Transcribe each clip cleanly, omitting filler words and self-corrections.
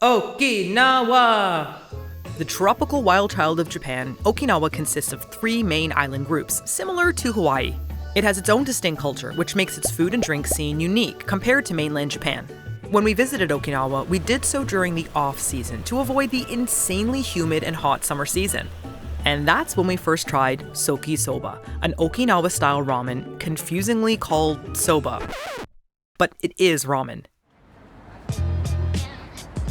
Okinawa! The tropical wild child of Japan, Okinawa consists of 3 main island groups, similar to Hawaii. It has its own distinct culture, which makes its food and drink scene unique compared to mainland Japan. When we visited Okinawa, we did so during the off-season to avoid the insanely humid and hot summer season. And that's when we first tried Soki Soba, an Okinawa-style ramen, confusingly called soba. But it is ramen.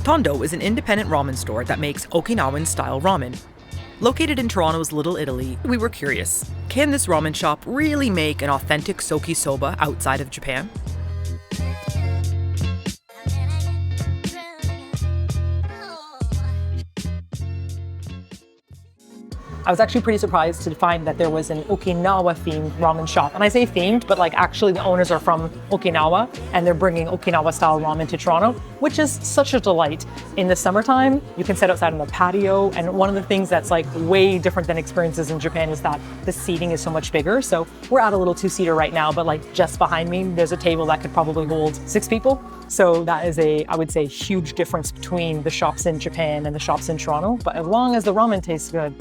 Tondou is an independent ramen store that makes Okinawan-style ramen. Located in Toronto's Little Italy, we were curious, can this ramen shop really make an authentic Soki Soba outside of Japan? I was actually pretty surprised to find that there was an Okinawa-themed ramen shop. And I say themed, but like actually the owners are from Okinawa and they're bringing Okinawa-style ramen to Toronto, which is such a delight. In the summertime, you can sit outside on the patio. And one of the things that's like way different than experiences in Japan is that the seating is so much bigger. So we're at a little 2-seater right now, but like just behind me, there's a table that could probably hold 6 people. So that is I would say, huge difference between the shops in Japan and the shops in Toronto. But as long as the ramen tastes good,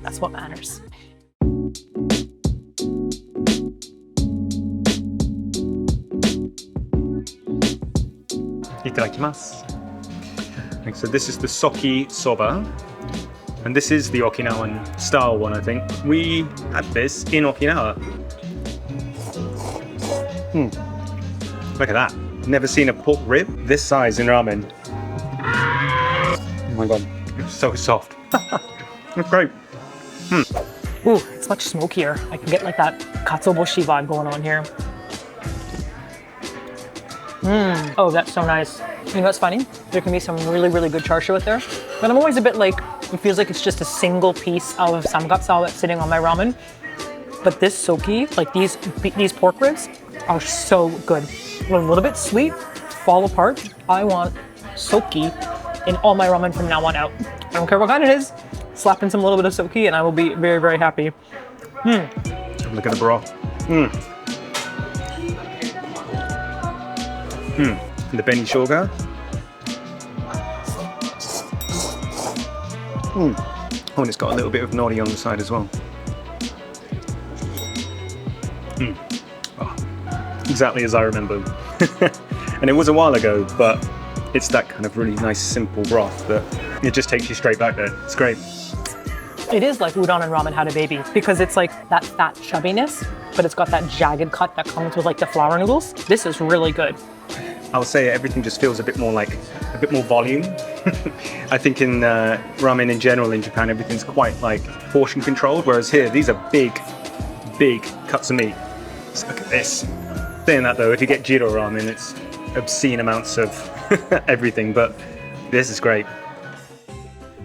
that's what matters. Itadakimasu. Okay, so this is the Soki Soba, and this is the Okinawan style one, I think. We had this in Okinawa. Look at that. Never seen a pork rib this size in ramen. Oh my god, it's so soft. It's great. Ooh, it's much smokier. I can get like that katsuobushi vibe going on here. Oh, that's so nice. You know what's funny? There can be some really, really good charshu with there. But I'm always a bit like, it feels like it's just a single piece of samgyeopsal that's sitting on my ramen. But this soki, like these pork ribs are so good. A little bit sweet, fall apart. I want soki in all my ramen from now on out. I don't care what kind it is. Slap in some little bit of soki and I will be very, very happy. Look at the broth. The beni shoga. Oh, and it's got a little bit of nori on the side as well. Oh, exactly as I remember. And it was a while ago, but it's that kind of really nice, simple broth that it just takes you straight back there. It's great. It is like udon and ramen had a baby because it's like that fat chubbiness, but it's got that jagged cut that comes with like the flour noodles. This is really good. I'll say everything just feels a bit more volume. I think in ramen in general in Japan, everything's quite like portion controlled, whereas here, these are big cuts of meat. Just look at this. Saying that though, if you get Jiro ramen, it's obscene amounts of everything, but this is great.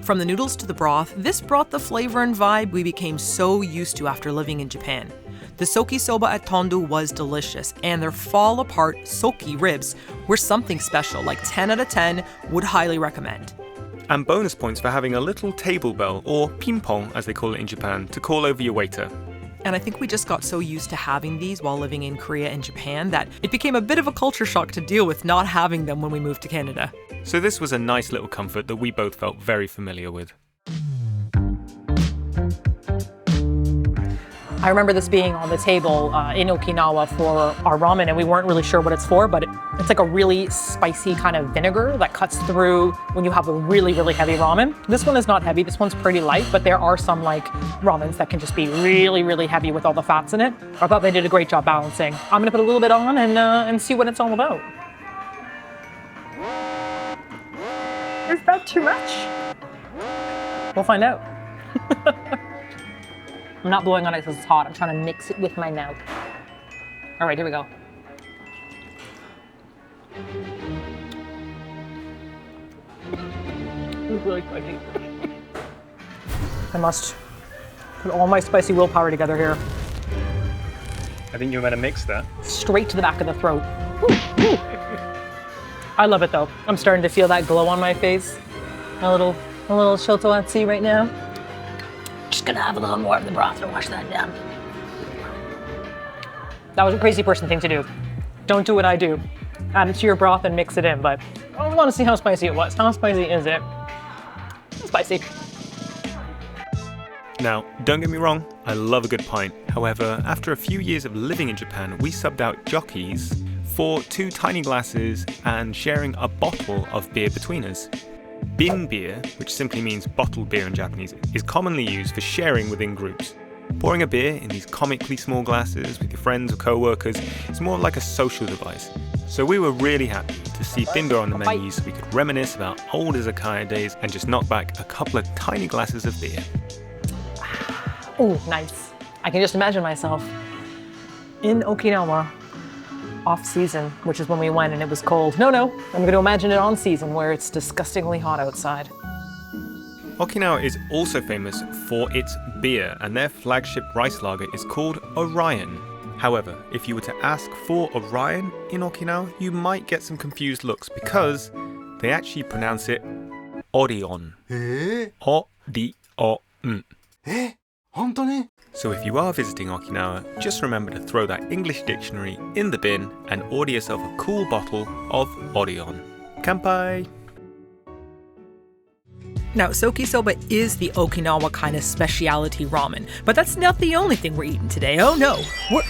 From the noodles to the broth, this brought the flavor and vibe we became so used to after living in Japan. The Soki Soba at Tondou was delicious, and their fall-apart soki ribs were something special, like 10 out of 10, would highly recommend. And bonus points for having a little table bell, or ping-pong as they call it in Japan, to call over your waiter. And I think we just got so used to having these while living in Korea and Japan that it became a bit of a culture shock to deal with not having them when we moved to Canada. So this was a nice little comfort that we both felt very familiar with. I remember this being on the table in Okinawa for our ramen, and we weren't really sure what it's for, but it's like a really spicy kind of vinegar that cuts through when you have a really, really heavy ramen. This one is not heavy, this one's pretty light, but there are some like ramens that can just be really, really heavy with all the fats in it. I thought they did a great job balancing. I'm gonna put a little bit on and see what it's all about. Is that too much? We'll find out. I'm not blowing on it because it's hot. I'm trying to mix it with my mouth. All right, here we go. It's really spicy. I must put all my spicy willpower together here. I think you're going to mix that. Straight to the back of the throat. Ooh, ooh. I love it though. I'm starting to feel that glow on my face. A little shotoatsu right now. Just gonna have a little more of the broth to wash that down. That was a crazy person thing to do. Don't do what I do. add it to your broth and mix it in, but I want to see how spicy it was. How spicy is it? Spicy. Now, don't get me wrong, I love a good pint. However, after a few years of living in Japan, we subbed out jockeys for 2 tiny glasses and sharing a bottle of beer between us. Bin beer, which simply means bottled beer in Japanese, is commonly used for sharing within groups. Pouring a beer in these comically small glasses with your friends or co-workers is more like a social device. So we were really happy to see bin beer on the menu so we could reminisce about old izakaya days and just knock back a couple of tiny glasses of beer. Oh, nice. I can just imagine myself in Okinawa, off season, which is when we went and it was cold. No, I'm going to imagine it on season where it's disgustingly hot outside. Okinawa is also famous for its beer, and their flagship rice lager is called Orion. However, if you were to ask for Orion in Okinawa, you might get some confused looks because they actually pronounce it Orion. O-D-O-N. So if you are visiting Okinawa, just remember to throw that English dictionary in the bin and order yourself a cool bottle of Orion. Kanpai! Now, Soki Soba is the Okinawa kind of specialty ramen, but that's not the only thing we're eating today. Oh no, we're...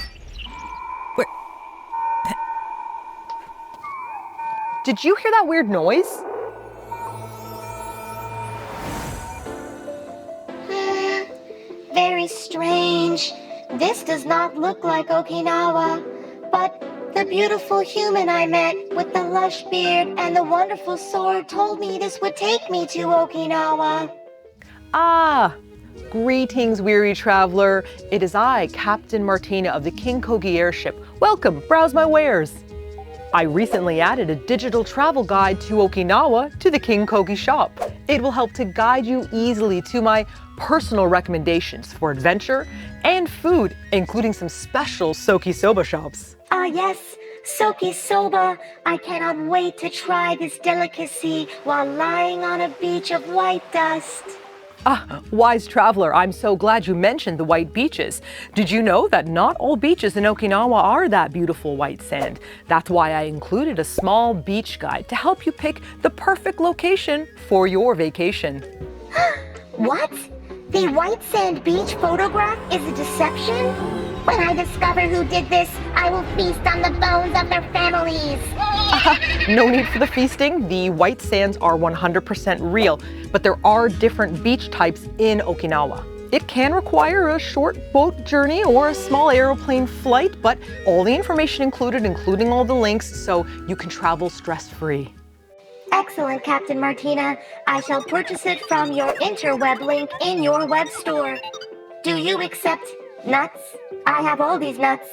Did you hear that weird noise? Very strange. This does not look like Okinawa, but the beautiful human I met with the lush beard and the wonderful sword told me this would take me to Okinawa. Ah, greetings, weary traveler. It is I, Captain Martina of the King Kogi airship. Welcome, browse my wares. I recently added a digital travel guide to Okinawa to the King Kogi shop. It will help to guide you easily to my personal recommendations for adventure and food, including some special Soki Soba shops. Ah yes, Soki Soba. I cannot wait to try this delicacy while lying on a beach of white dust. Ah, wise traveler, I'm so glad you mentioned the white beaches. Did you know that not all beaches in Okinawa are that beautiful white sand? That's why I included a small beach guide to help you pick the perfect location for your vacation. What? The white sand beach photograph is a deception? When I discover who did this, I will feast on the bones of their families. No need for the feasting. The white sands are 100% real, but there are different beach types in Okinawa. It can require a short boat journey or a small aeroplane flight, but all the information included, including all the links, so you can travel stress-free. Excellent, Captain Martina. I shall purchase it from your interweb link in your web store. Do you accept nuts? I have all these nuts.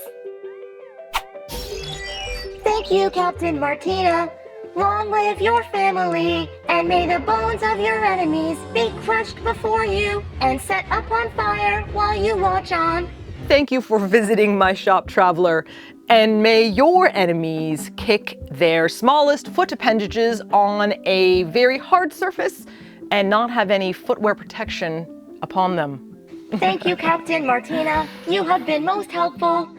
Thank you, Captain Martina. Long live your family, and may the bones of your enemies be crushed before you and set up on fire while you watch on. Thank you for visiting my shop, traveler. And may your enemies kick their smallest foot appendages on a very hard surface and not have any footwear protection upon them. Thank you, Captain Martina. You have been most helpful.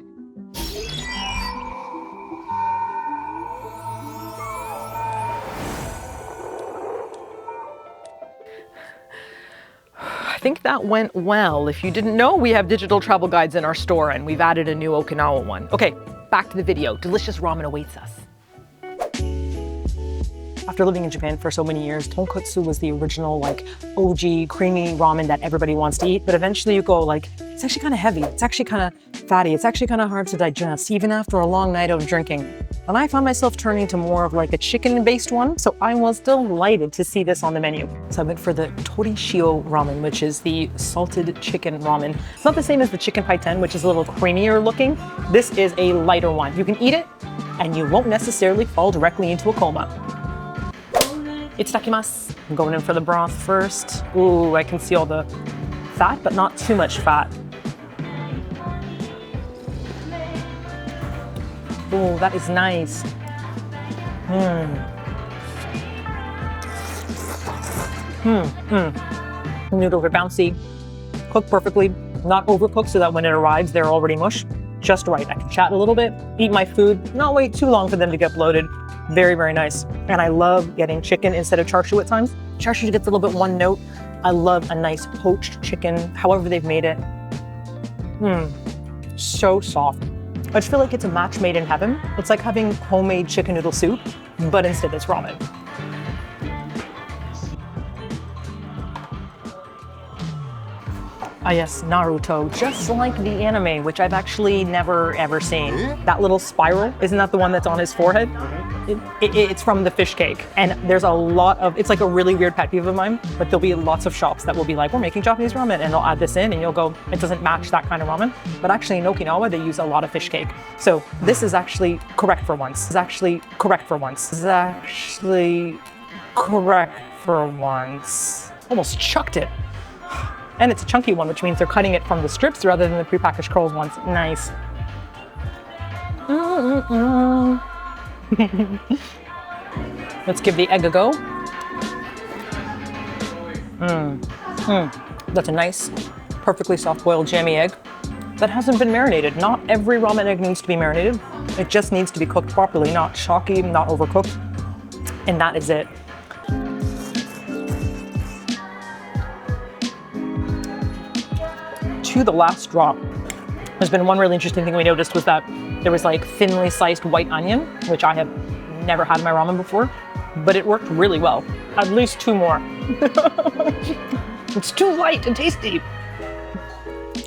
I think that went well. If you didn't know, we have digital travel guides in our store and we've added a new Okinawa one. Okay, back to the video. Delicious ramen awaits us. After living in Japan for so many years, tonkotsu was the original OG creamy ramen that everybody wants to eat. But eventually you go it's actually kind of heavy. It's actually kind of fatty. It's actually kind of hard to digest, even after a long night of drinking. And I found myself turning to more of a chicken-based one. So I was delighted to see this on the menu. So I went for the Tori-shio ramen, which is the salted chicken ramen. It's not the same as the chicken paiten, which is a little creamier looking. This is a lighter one. You can eat it and you won't necessarily fall directly into a coma. Itadakimasu. I'm going in for the broth first. Ooh, I can see all the fat, but not too much fat. Ooh, that is nice. Noodles are bouncy, cooked perfectly, not overcooked so that when it arrives, they're already mush. just right. I can chat a little bit, eat my food, not wait too long for them to get bloated. Very, very nice. And I love getting chicken instead of charshu at times. Charshu gets a little bit one note. I love a nice poached chicken, however they've made it. So soft. I just feel like it's a match made in heaven. It's like having homemade chicken noodle soup, but instead it's ramen. Ah yes, Naruto, just like the anime, which I've actually never ever seen. That little spiral, isn't that the one that's on his forehead? It's from the fish cake. And there's a lot of, it's like a really weird pet peeve of mine, but there'll be lots of shops that will be like, we're making Japanese ramen, and they'll add this in and you'll go, it doesn't match that kind of ramen. But actually in Okinawa, they use a lot of fish cake. So this is actually correct for once. It's actually correct for once. It's actually correct for once. Almost chucked it. And it's a chunky one, which means they're cutting it from the strips rather than the prepackaged curls ones. Nice. Let's give the egg a go. That's a nice, perfectly soft-boiled jammy egg that hasn't been marinated. Not every ramen egg needs to be marinated. It just needs to be cooked properly, not shocky, not overcooked. And that is it. To the last drop. There's been one really interesting thing we noticed was that there was like thinly sliced white onion, which I have never had in my ramen before, but it worked really well. At least 2 more. It's too light and tasty.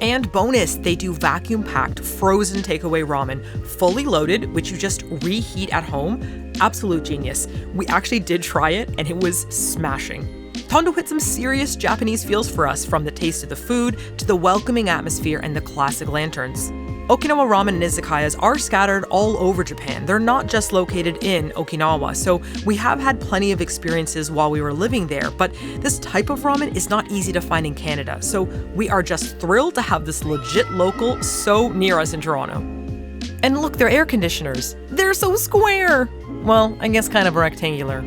And bonus, they do vacuum-packed frozen takeaway ramen, fully loaded, which you just reheat at home. Absolute genius. We actually did try it and it was smashing. Tondou hit some serious Japanese feels for us, from the taste of the food to the welcoming atmosphere and the classic lanterns. Okinawa ramen and izakayas are scattered all over Japan. They're not just located in Okinawa, so we have had plenty of experiences while we were living there, but this type of ramen is not easy to find in Canada, so we are just thrilled to have this legit local so near us in Toronto. And look, they're air conditioners. They're so square! Well, I guess kind of rectangular.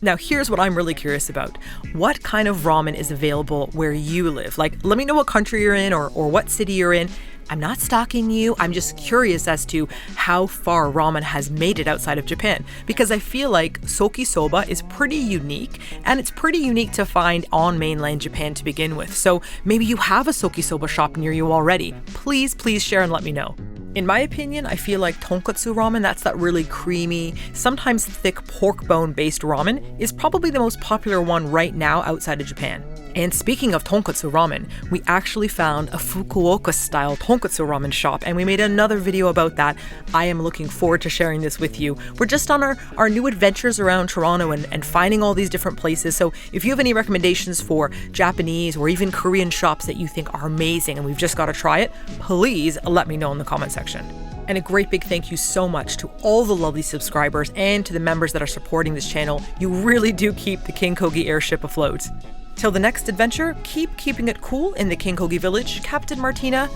Now, here's what I'm really curious about. What kind of ramen is available where you live? Like, let me know what country you're in or what city you're in. I'm not stalking you. I'm just curious as to how far ramen has made it outside of Japan, because I feel like Soki Soba is pretty unique, and it's pretty unique to find on mainland Japan to begin with. So maybe you have a Soki Soba shop near you already. Please share and let me know. In my opinion, I feel like Tonkotsu ramen, that's that really creamy, sometimes thick pork bone based ramen, is probably the most popular one right now outside of Japan. And speaking of Tonkotsu ramen, we actually found a Fukuoka style Tonkotsu ramen shop, and we made another video about that. I am looking forward to sharing this with you. We're just on our new adventures around Toronto and finding all these different places. So if you have any recommendations for Japanese or even Korean shops that you think are amazing and we've just got to try it, please let me know in the comment section. And a great big thank you so much to all the lovely subscribers and to the members that are supporting this channel. You really do keep the King Kogi airship afloat. Till the next adventure, keep keeping it cool in the King Kogi village. Captain Martina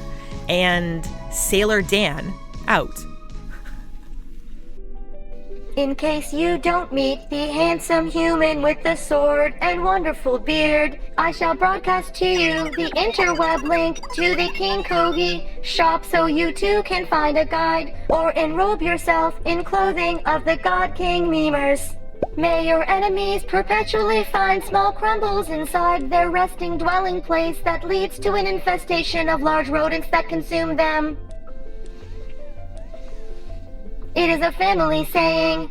and Sailor Dan out. In case you don't meet the handsome human with the sword and wonderful beard, I shall broadcast to you the interweb link to the King Kogi shop so you too can find a guide or enrobe yourself in clothing of the God King memers. May your enemies perpetually find small crumbles inside their resting dwelling place that leads to an infestation of large rodents that consume them. It is a family saying.